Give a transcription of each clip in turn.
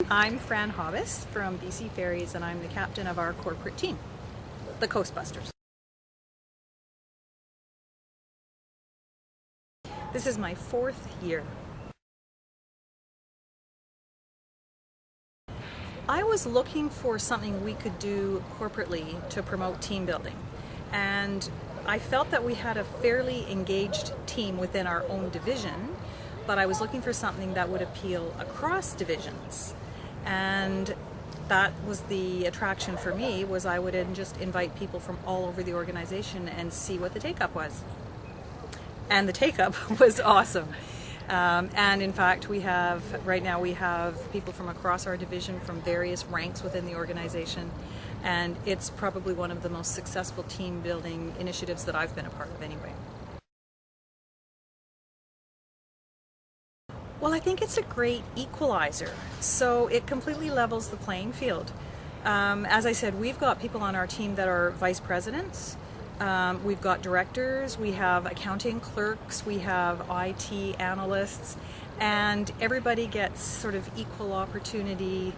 I'm Fran Hobbis from BC Ferries, and I'm the captain of our corporate team, the Coastbusters. This is my 4th year. I was looking for something we could do corporately to promote team building, and I felt that we had a fairly engaged team within our own division, but I was looking for something that would appeal across divisions. And that was the attraction for me, was I would just invite people from all over the organization and see what the take-up was. And the take-up was awesome. And in fact, right now we have people from across our division from various ranks within the organization, and it's probably one of the most successful team building initiatives that I've been a part of anyway. Well, I think it's a great equalizer. So it completely levels the playing field. As I said, we've got people on our team that are vice presidents. We've got directors, we have accounting clerks, we have IT analysts, and everybody gets sort of equal opportunity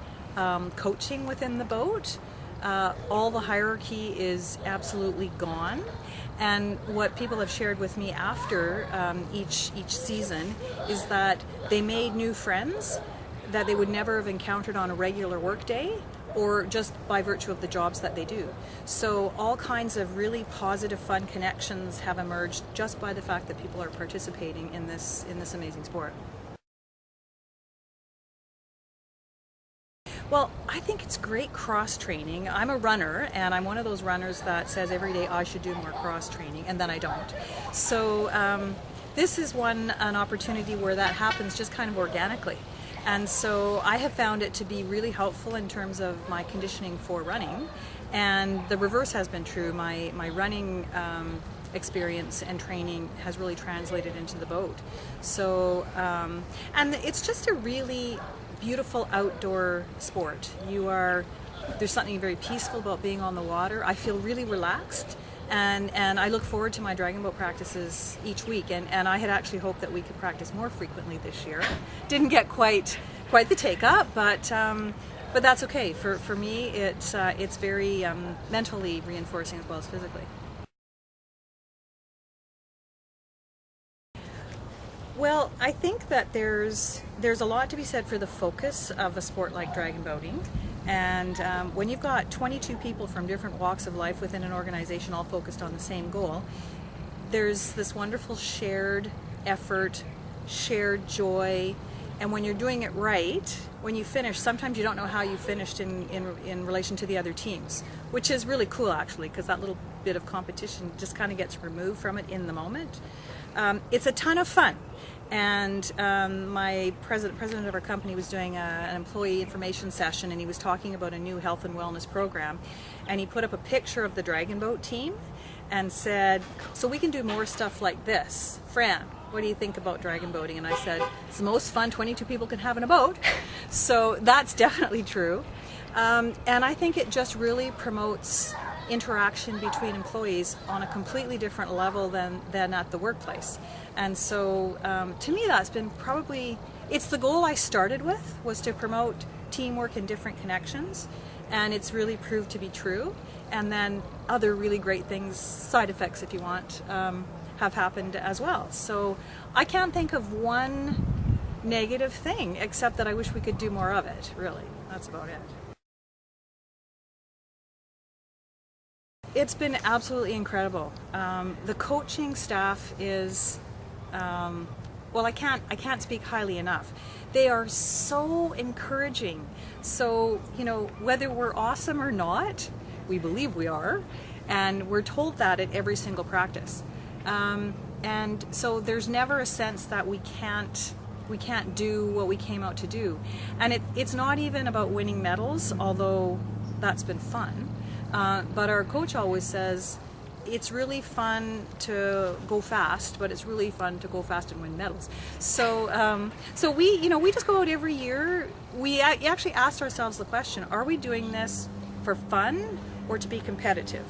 coaching within the boat. All the hierarchy is absolutely gone. And what people have shared with me after each season is that they made new friends that they would never have encountered on a regular work day, or just by virtue of the jobs that they do. So all kinds of really positive, fun connections have emerged just by the fact that people are participating in this amazing sport. Well, I think it's great cross-training. I'm a runner, and I'm one of those runners that says every day I should do more cross-training, and then I don't. So this is an opportunity where that happens just kind of organically. And so I have found it to be really helpful in terms of my conditioning for running, and the reverse has been true. My running experience and training has really translated into the boat. So, and it's just a really beautiful outdoor sport. There's something very peaceful about being on the water. I feel really relaxed, and I look forward to my dragon boat practices each week, and I had actually hoped that we could practice more frequently this year. Didn't get quite the take up, but that's okay. For me, it's very mentally reinforcing as well as physically. Well, I think that there's a lot to be said for the focus of a sport like dragon boating. And when you've got 22 people from different walks of life within an organization all focused on the same goal, there's this wonderful shared effort, shared joy. And when you're doing it right, when you finish, sometimes you don't know how you finished in relation to the other teams, which is really cool actually, because that little bit of competition just kind of gets removed from it in the moment. It's a ton of fun. And my president of our company was doing an employee information session, and he was talking about a new health and wellness program, and he put up a picture of the dragon boat team and said, so we can do more stuff like this. Fran, what do you think about dragon boating? And I said, it's the most fun 22 people can have in a boat. So that's definitely true. And I think it just really promotes interaction between employees on a completely different level than at the workplace. And so to me, that's been it's the goal I started with, was to promote teamwork and different connections, and it's really proved to be true. And then other really great things, side effects if you want, have happened as well. So I can't think of one negative thing, except that I wish we could do more of it, really. That's about it. It's been absolutely incredible. The coaching staff is, well, I can't speak highly enough. They are so encouraging. So, whether we're awesome or not, we believe we are, and we're told that at every single practice. And so there's never a sense that we can't do what we came out to do. And it's not even about winning medals, although that's been fun. But our coach always says, it's really fun to go fast, but it's really fun to go fast and win medals. So, so we just go out every year. We actually asked ourselves the question: are we doing this for fun or to be competitive?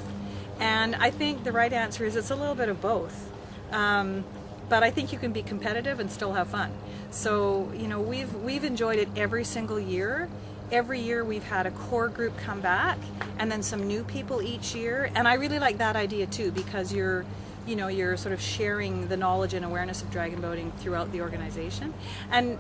And I think the right answer is it's a little bit of both. But I think you can be competitive and still have fun. So, we've enjoyed it every single year. every year we've had a core group come back and then some new people each year, and I really like that idea too, because you're sort of sharing the knowledge and awareness of dragon boating throughout the organization. And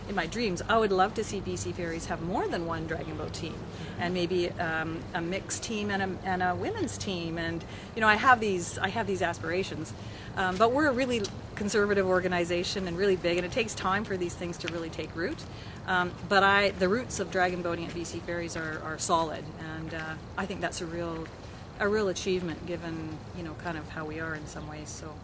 in my dreams, I would love to see BC Ferries have more than one dragon boat team, and maybe a mixed team and a women's team. And I have these aspirations, but we're a really conservative organization and really big, and it takes time for these things to really take root. But the roots of dragon boating at BC Ferries are solid, and I think that's a real achievement given kind of how we are in some ways. So,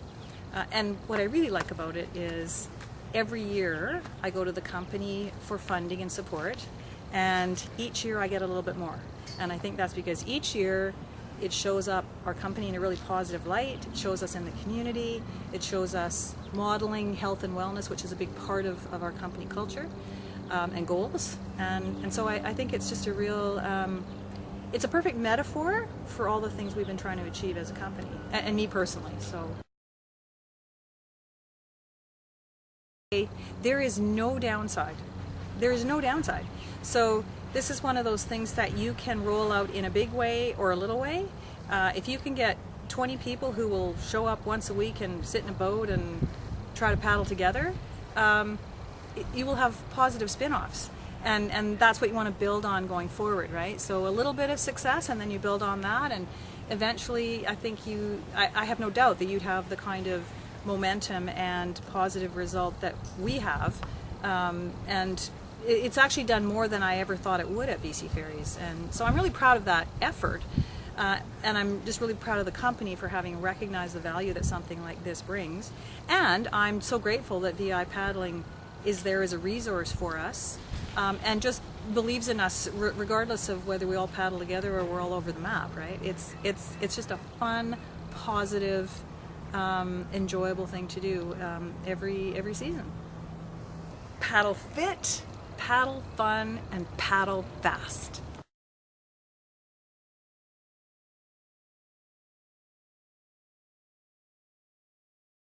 and what I really like about it is, every year I go to the company for funding and support, and each year I get a little bit more. And I think that's because each year it shows up our company in a really positive light. It shows us in the community. It shows us modeling health and wellness, which is a big part of our company culture and goals. And so I think it's just a real, it's a perfect metaphor for all the things we've been trying to achieve as a company, and me personally. So. There is no downside. There is no downside. So this is one of those things that you can roll out in a big way or a little way. If you can get 20 people who will show up once a week and sit in a boat and try to paddle together, you will have positive spin-offs. And that's what you want to build on going forward, right? So a little bit of success, and then you build on that, and eventually I think I have no doubt that you'd have the kind of momentum and positive result that we have, and it's actually done more than I ever thought it would at BC Ferries, and so I'm really proud of that effort, and I'm just really proud of the company for having recognized the value that something like this brings. And I'm so grateful that VI Paddling is there as a resource for us, and just believes in us regardless of whether we all paddle together or we're all over the map, right? It's just a fun, positive, enjoyable thing to do every season. Paddle fit, paddle fun, and paddle fast.